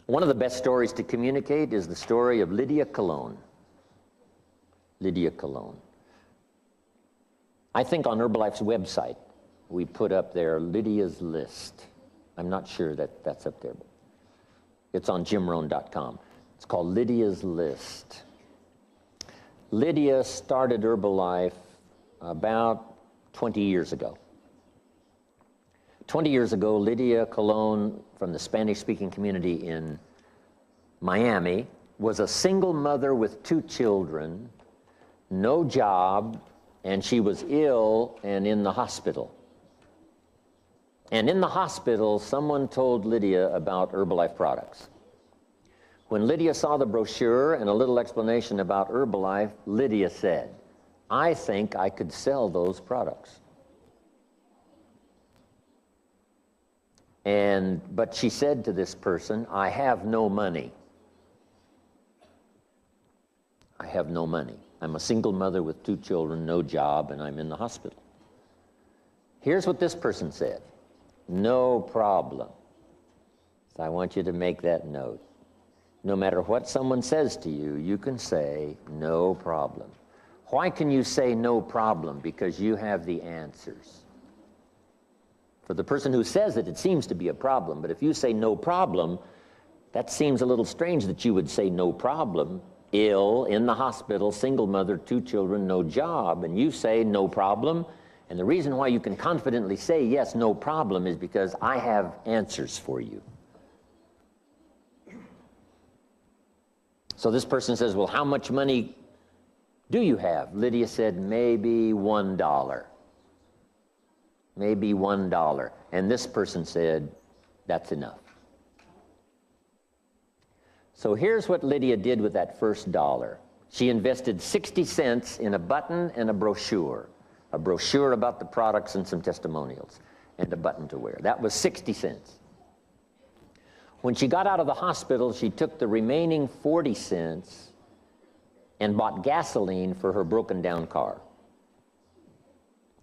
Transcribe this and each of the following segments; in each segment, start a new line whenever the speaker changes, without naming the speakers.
One of the best stories to communicate is the story of Lydia Cologne. Lydia Cologne. I think on Herbalife's website, we put up there Lydia's list. I'm not sure that that's up there, but it's on jimrohn.com. It's called Lydia's List. Lydia started Herbalife about 20 years ago. 20 years ago, Lydia Cologne, from the Spanish-speaking community in Miami, was a single mother with 2 children, no job, and she was ill and in the hospital. And in the hospital, someone told Lydia about Herbalife products. When Lydia saw the brochure and a little explanation about Herbalife, Lydia said, "I think I could sell those products." But she said to this person, "I have no money. I have no money. I'm a single mother with 2 children, no job, and I'm in the hospital." Here's what this person said. "No problem." So I want you to make that note. No matter what someone says to you, you can say, "No problem." Why can you say no problem? Because you have the answers. For the person who says it, it seems to be a problem. But if you say no problem, that seems a little strange that you would say no problem. Ill, in the hospital, single mother, 2 children, no job. And you say no problem. And the reason why you can confidently say, yes, no problem, is because I have answers for you. So this person says, "Well, how much money do you have?" Lydia said, "Maybe $1. Maybe $1. And this person said, "That's enough." So here's what Lydia did with that first dollar. She invested 60 cents in a button and a brochure about the products and some testimonials, and a button to wear. That was 60 cents. When she got out of the hospital, she took the remaining 40 cents and bought gasoline for her broken down car.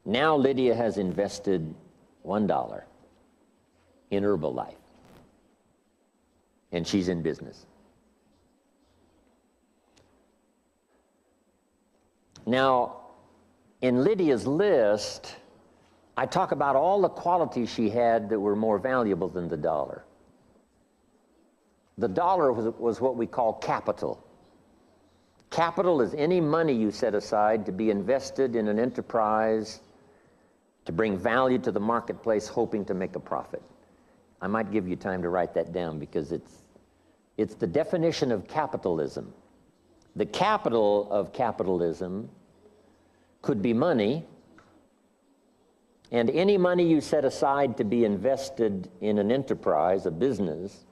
Now Lydia has invested $1 in Herbalife, and she's in business. Now, in Lydia's list, I talk about all the qualities she had that were more valuable than the dollar. The dollar was what we call capital. Capital is any money you set aside to be invested in an enterprise to bring value to the marketplace, hoping to make a profit. I might give you time to write that down because it's the definition of capitalism. The capital of capitalism could be money, and any money you set aside to be invested in an enterprise, a business,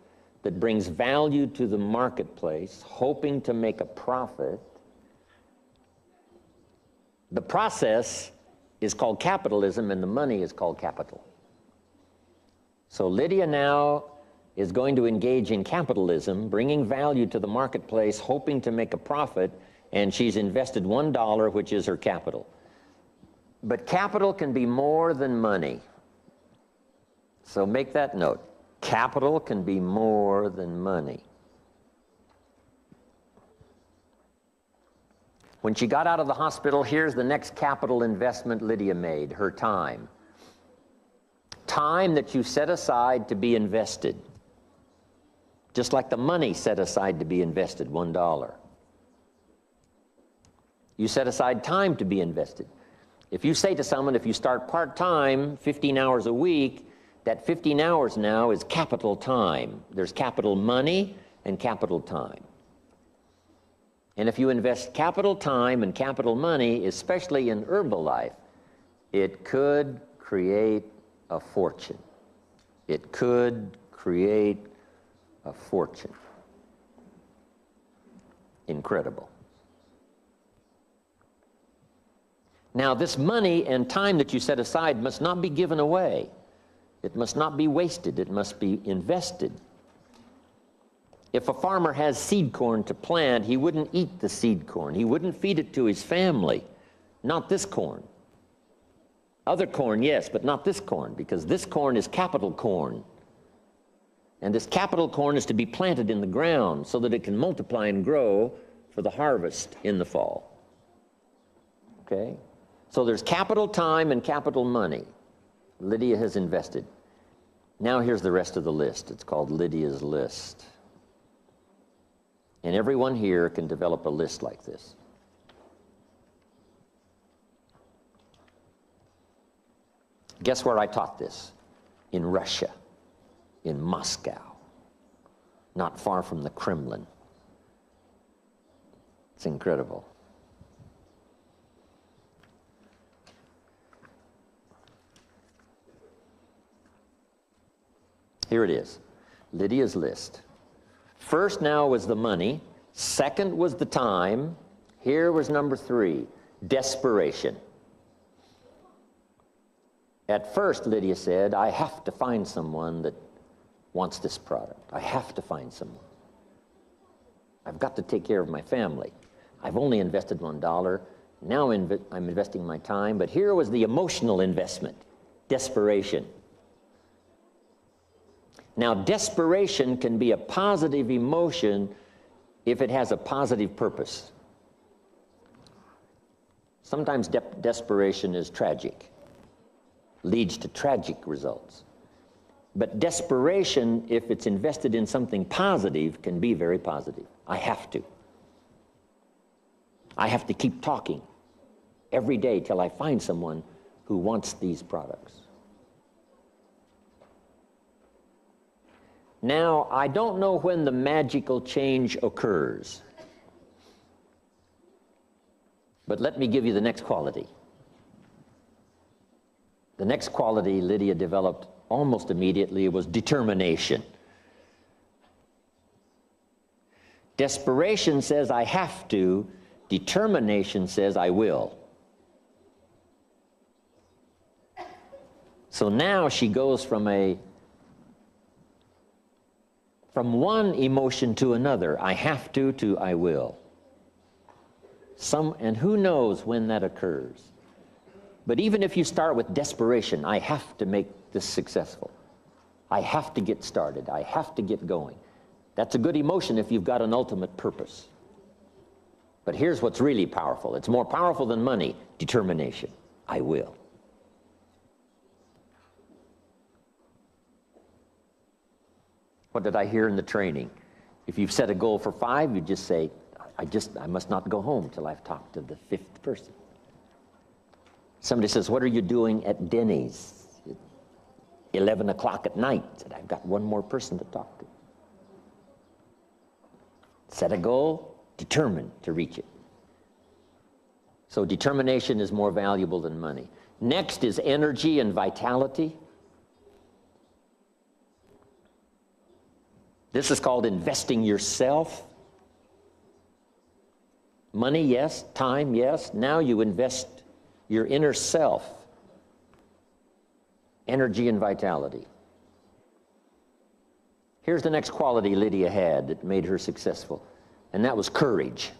that brings value to the marketplace, hoping to make a profit. The process is called capitalism, and the money is called capital. So Lydia now is going to engage in capitalism, bringing value to the marketplace, hoping to make a profit, and she's invested $1, which is her capital. But capital can be more than money. So make that note. Capital can be more than money. When she got out of the hospital, here's the next capital investment Lydia made, her time. Time that you set aside to be invested. Just like the money set aside to be invested, $1. You set aside time to be invested. If you say to someone, if you start part-time, 15 hours a week, that 15 hours now is capital time. There's capital money and capital time. And if you invest capital time and capital money, especially in Herbalife, it could create a fortune. It could create a fortune. Incredible. Now, this money and time that you set aside must not be given away. It must not be wasted. It must be invested. If a farmer has seed corn to plant, he wouldn't eat the seed corn. He wouldn't feed it to his family. Not this corn. Other corn, yes, but not this corn, because this corn is capital corn. And this capital corn is to be planted in the ground so that it can multiply and grow for the harvest in the fall. Okay? So there's capital time and capital money. Lydia has invested. Now here's the rest of the list. It's called Lydia's list. And everyone here can develop a list like this. Guess where I taught this? In Russia, in Moscow, not far from the Kremlin. It's incredible. Here it is, Lydia's list. First now was the money. Second was the time. Here was number 3, desperation. At first, Lydia said, I have to find someone that wants this product. I have to find someone. I've got to take care of my family. I've only invested $1. Now I'm investing my time. But here was the emotional investment, desperation. Now, desperation can be a positive emotion if it has a positive purpose. Sometimes desperation is tragic, leads to tragic results. But desperation, if it's invested in something positive, can be very positive. I have to. I have to keep talking every day till I find someone who wants these products. Now, I don't know when the magical change occurs, but let me give you the next quality. The next quality Lydia developed almost immediately was determination. Desperation says I have to, determination says I will. So now she goes from one emotion to another, I have to I will. And who knows when that occurs. But even if you start with desperation, I have to make this successful. I have to get started. I have to get going. That's a good emotion if you've got an ultimate purpose. But here's what's really powerful. It's more powerful than money, determination. I will. What did I hear in the training? If you've set a goal for 5, you just say, I must not go home till I've talked to the 5th person. Somebody says, what are you doing at Denny's? 11 o'clock at night. I said, I've got one more person to talk to. Set a goal, determined to reach it. So determination is more valuable than money. Next is energy and vitality. This is called investing yourself. Money, yes. Time, yes. Now you invest your inner self. Energy and vitality. Here's the next quality Lydia had that made her successful, and that was courage.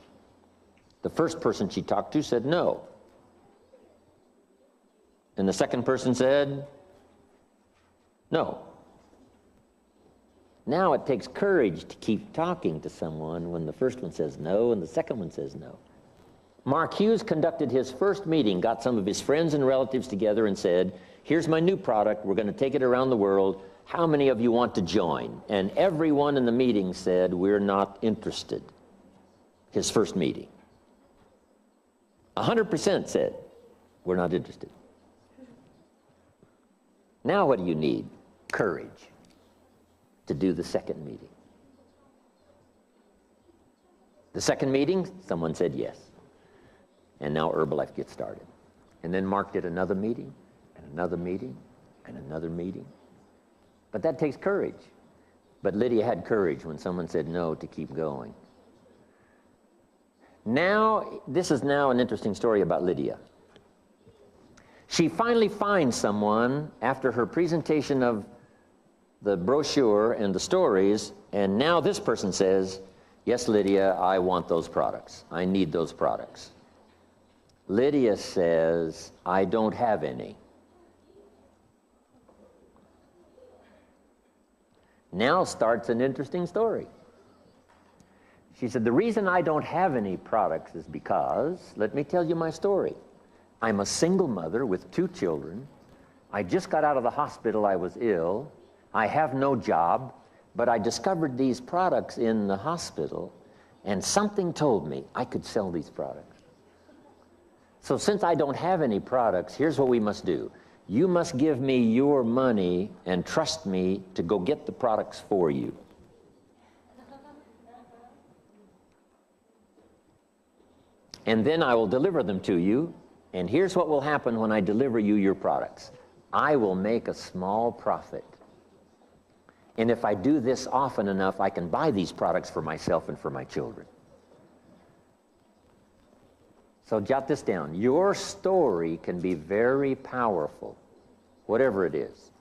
The first person she talked to said no. And the second person said no. Now it takes courage to keep talking to someone when the first one says no and the second one says no. Mark Hughes conducted his first meeting, got some of his friends and relatives together and said, here's my new product, we're going to take it around the world. How many of you want to join? And everyone in the meeting said, we're not interested. His first meeting. 100% said, we're not interested. Now what do you need? Courage to do the second meeting. The second meeting, someone said yes. And now Herbalife gets started. And then Mark did another meeting, and another meeting, and another meeting. But that takes courage. But Lydia had courage when someone said no to keep going. Now, this is now an interesting story about Lydia. She finally finds someone after her presentation of the brochure and the stories, and now this person says, yes, Lydia, I want those products. I need those products. Lydia says, I don't have any. Now starts an interesting story. She said, the reason I don't have any products is because, let me tell you my story. I'm a single mother with 2 children. I just got out of the hospital. I was ill. I have no job, but I discovered these products in the hospital, and something told me I could sell these products. So since I don't have any products, here's what we must do. You must give me your money and trust me to go get the products for you. And then I will deliver them to you, and here's what will happen when I deliver you your products. I will make a small profit. And if I do this often enough, I can buy these products for myself and for my children. So jot this down. Your story can be very powerful, whatever it is.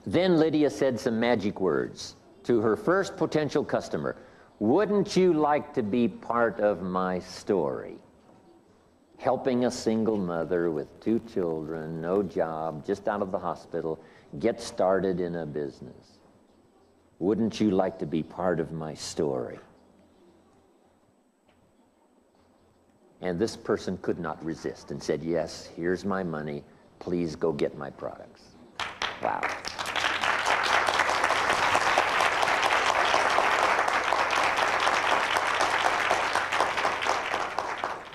Then Lydia said some magic words to her first potential customer. Wouldn't you like to be part of my story? Helping a single mother with 2 children, no job, just out of the hospital, get started in a business. Wouldn't you like to be part of my story? And this person could not resist and said, yes, here's my money. Please go get my products. Wow.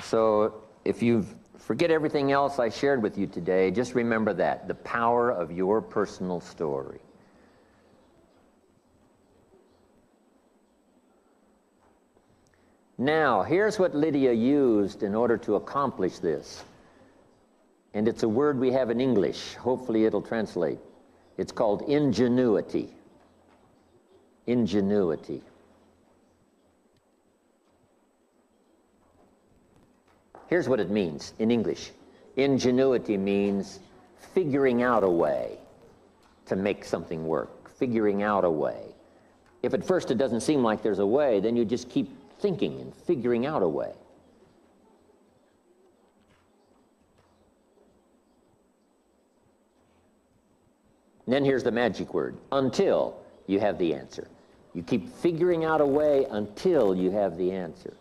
So if you forget everything else I shared with you today, just remember that, the power of your personal story. Now, here's what Lydia used in order to accomplish this. And it's a word we have in English. Hopefully it'll translate. It's called ingenuity. Ingenuity. Here's what it means in English. Ingenuity means figuring out a way to make something work, figuring out a way. If at first it doesn't seem like there's a way, then you just keep thinking and figuring out a way. And then here's the magic word, until you have the answer. You keep figuring out a way until you have the answer.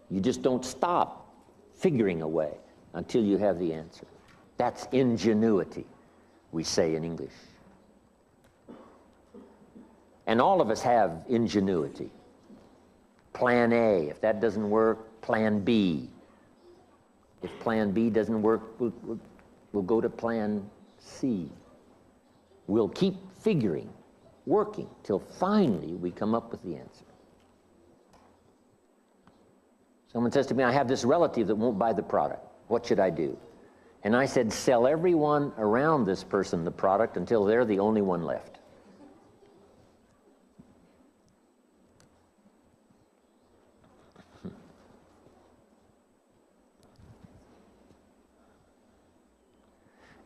You just don't stop figuring a way until you have the answer. That's ingenuity, we say in English. And all of us have ingenuity. Plan A, if that doesn't work, plan B. If plan B doesn't work, we'll go to plan C. We'll keep figuring, working, till finally we come up with the answer. Someone says to me, I have this relative that won't buy the product. What should I do? And I said, sell everyone around this person the product until they're the only one left.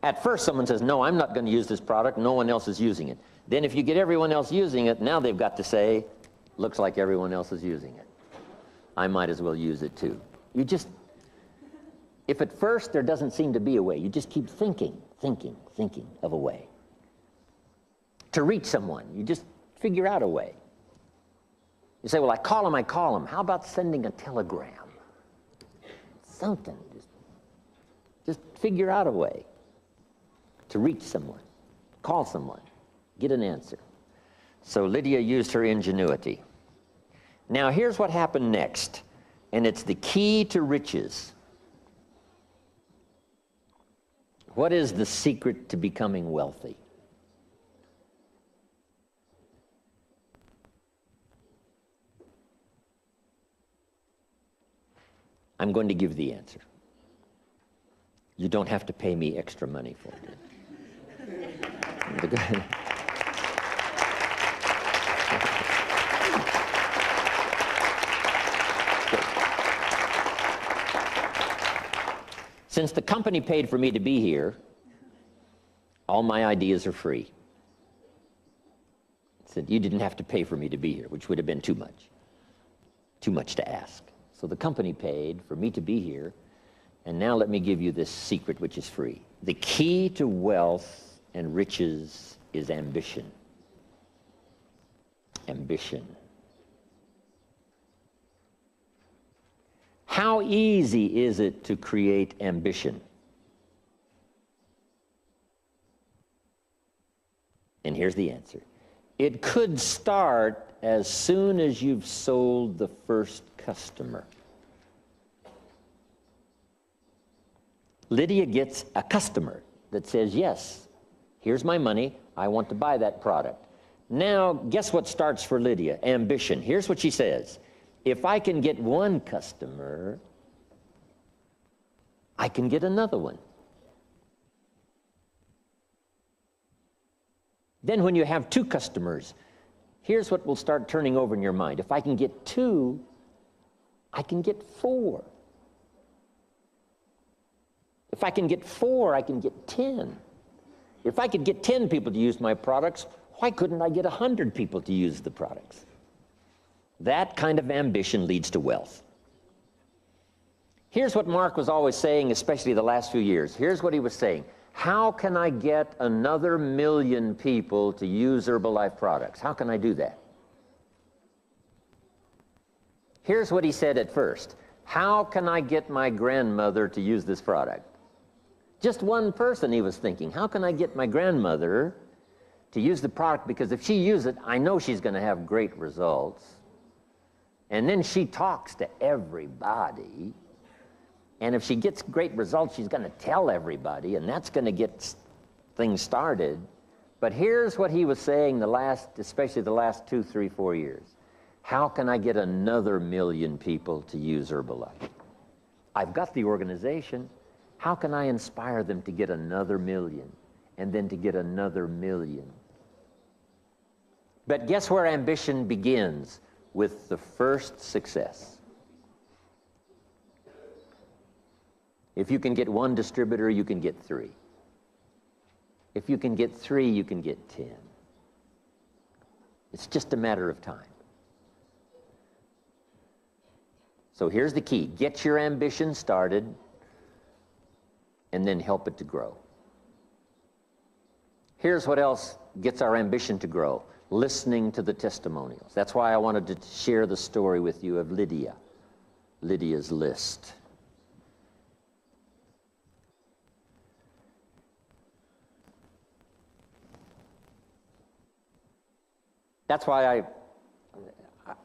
At first, someone says, no, I'm not going to use this product. No one else is using it. Then if you get everyone else using it, now they've got to say, looks like everyone else is using it. I might as well use it too. You just, if at first there doesn't seem to be a way, you just keep thinking of a way. To reach someone, you just figure out a way. You say, well, I call them. How about sending a telegram? Something. Just figure out a way to reach someone, call someone, get an answer. So Lydia used her ingenuity. Now here's what happened next, and it's the key to riches. What is the secret to becoming wealthy? I'm going to give the answer. You don't have to pay me extra money for it. Since the company paid for me to be here, all my ideas are free. It said you didn't have to pay for me to be here, which would have been too much to ask. So the company paid for me to be here, and now let me give you this secret which is free. The key to wealth and riches is ambition. Ambition. How easy is it to create ambition? And here's the answer. It could start as soon as you've sold the first customer. Lydia gets a customer that says, yes, here's my money, I want to buy that product. Now, guess what starts for Lydia? Ambition. Here's what she says. If I can get one customer, I can get another one. Then when you have two customers, here's what will start turning over in your mind. If I can get two, I can get four. If I can get four, I can get 10. If I could get 10 people to use my products, why couldn't I get 100 people to use the products? That kind of ambition leads to wealth. Here's what Mark was always saying, especially the last few years. Here's what he was saying. How can I get another 1 million people to use Herbalife products? How can I do that? Here's what he said at first. How can I get my grandmother to use this product? Just one person, he was thinking. How can I get my grandmother to use the product? Because if she uses it, I know she's going to have great results. And then she talks to everybody. And if she gets great results, she's going to tell everybody, and that's going to get things started. But here's what he was saying especially the last 2, 3, 4 years. How can I get another 1 million people to use Herbalife? I've got the organization. How can I inspire them to get another 1 million, and then to get another 1 million? But guess where ambition begins? With the first success. If you can get one distributor, you can get 3. If you can get 3, you can get 10. It's just a matter of time. So here's the key. Get your ambition started and then help it to grow. Here's what else gets our ambition to grow. Listening to the testimonials. That's why I wanted to share the story with you of Lydia. Lydia's list. That's why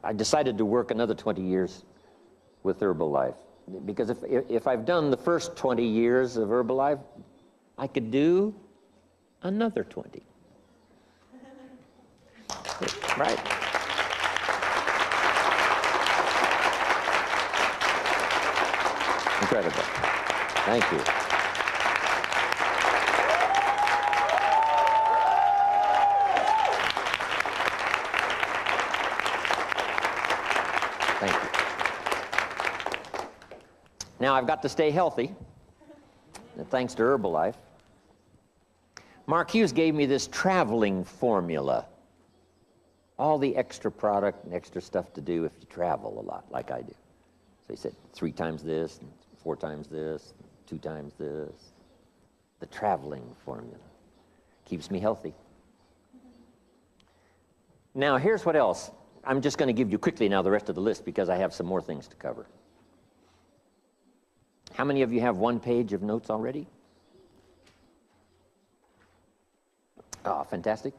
I decided to work another 20 years with Herbalife. Because if I've done the first 20 years of Herbalife, I could do another 20. Right. Incredible. Thank you. Thank you. Now I've got to stay healthy, thanks to Herbalife. Mark Hughes gave me this traveling formula. All the extra product and extra stuff to do if you travel a lot, like I do. So he said 3 times this, and 4 times this, 2 times this. The traveling formula keeps me healthy. Now here's what else. I'm just going to give you quickly now the rest of the list because I have some more things to cover. How many of you have 1 page of notes already? Oh, fantastic.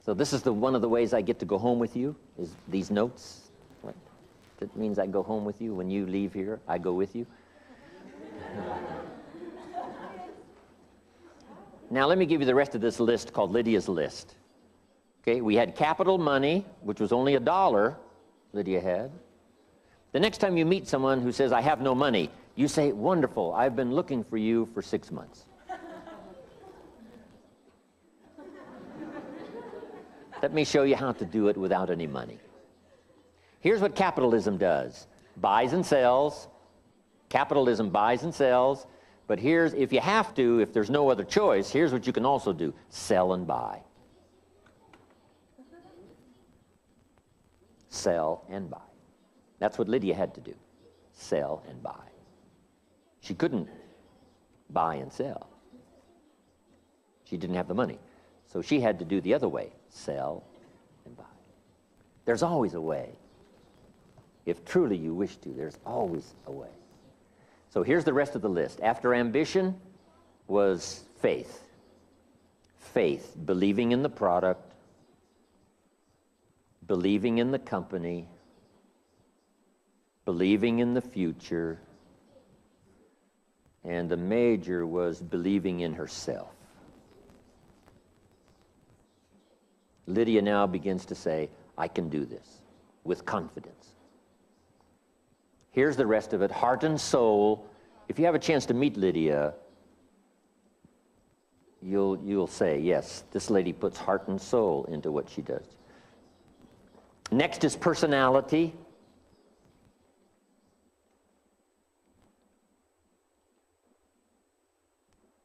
So this is one of the ways I get to go home with you, is these notes. Right? That means I go home with you. When you leave here, I go with you. Now let me give you the rest of this list called Lydia's list. Okay, we had capital money, which was only $1 Lydia had. The next time you meet someone who says, I have no money, you say, wonderful, I've been looking for you for 6 months. Let me show you how to do it without any money. Here's what capitalism does. Buys and sells. Capitalism buys and sells. But here's, if you have to, if there's no other choice, here's what you can also do. Sell and buy. Sell and buy. That's what Lydia had to do. Sell and buy. She couldn't buy and sell. She didn't have the money. So she had to do the other way, sell and buy. There's always a way. If truly you wish to, there's always a way. So here's the rest of the list. After ambition was faith. Faith, believing in the product, believing in the company, believing in the future, and the major was believing in herself. Lydia now begins to say, I can do this with confidence. Here's the rest of it, heart and soul. If you have a chance to meet Lydia, you'll say, yes, this lady puts heart and soul into what she does. Next is personality.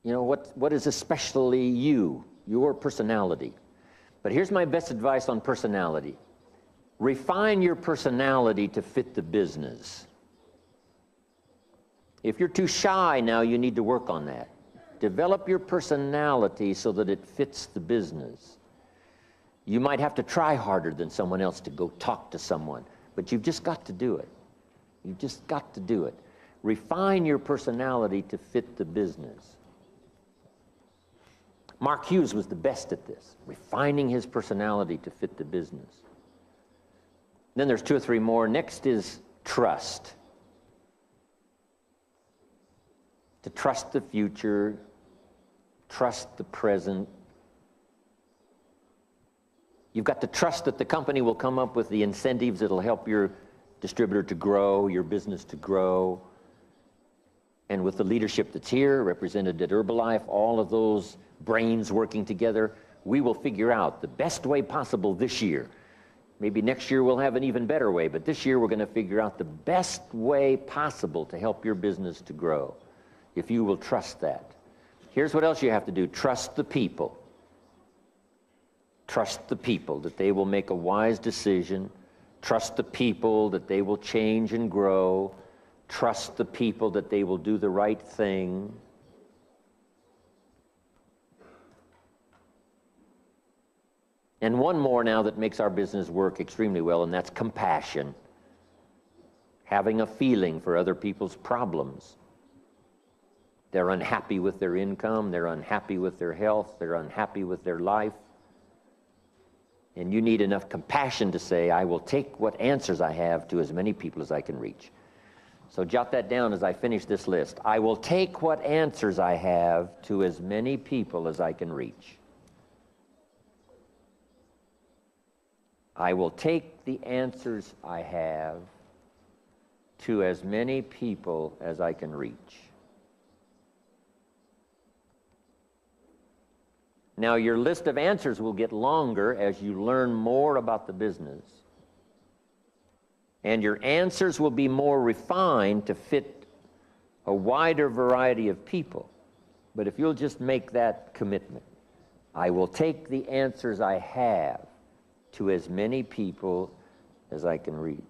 You know, what is especially you, your personality? But here's my best advice on personality. Refine your personality to fit the business. If you're too shy now, you need to work on that. Develop your personality so that it fits the business. You might have to try harder than someone else to go talk to someone, but you've just got to do it. You've just got to do it. Refine your personality to fit the business. Mark Hughes was the best at this, refining his personality to fit the business. Then there's 2 or 3 more. Next is trust. To trust the future, trust the present. You've got to trust that the company will come up with the incentives that'll help your distributor to grow, your business to grow. And with the leadership that's here, represented at Herbalife, all of those brains working together, we will figure out the best way possible this year. Maybe next year we'll have an even better way, but this year we're going to figure out the best way possible to help your business to grow, if you will trust that. Here's what else you have to do. Trust the people. Trust the people that they will make a wise decision. Trust the people that they will change and grow. Trust the people that they will do the right thing. And one more now that makes our business work extremely well, and that's compassion. Having a feeling for other people's problems. They're unhappy with their income, they're unhappy with their health, they're unhappy with their life. And you need enough compassion to say, I will take what answers I have to as many people as I can reach. So jot that down as I finish this list. I will take what answers I have to as many people as I can reach. I will take the answers I have to as many people as I can reach. Now, your list of answers will get longer as you learn more about the business. And your answers will be more refined to fit a wider variety of people. But if you'll just make that commitment, I will take the answers I have to as many people as I can reach.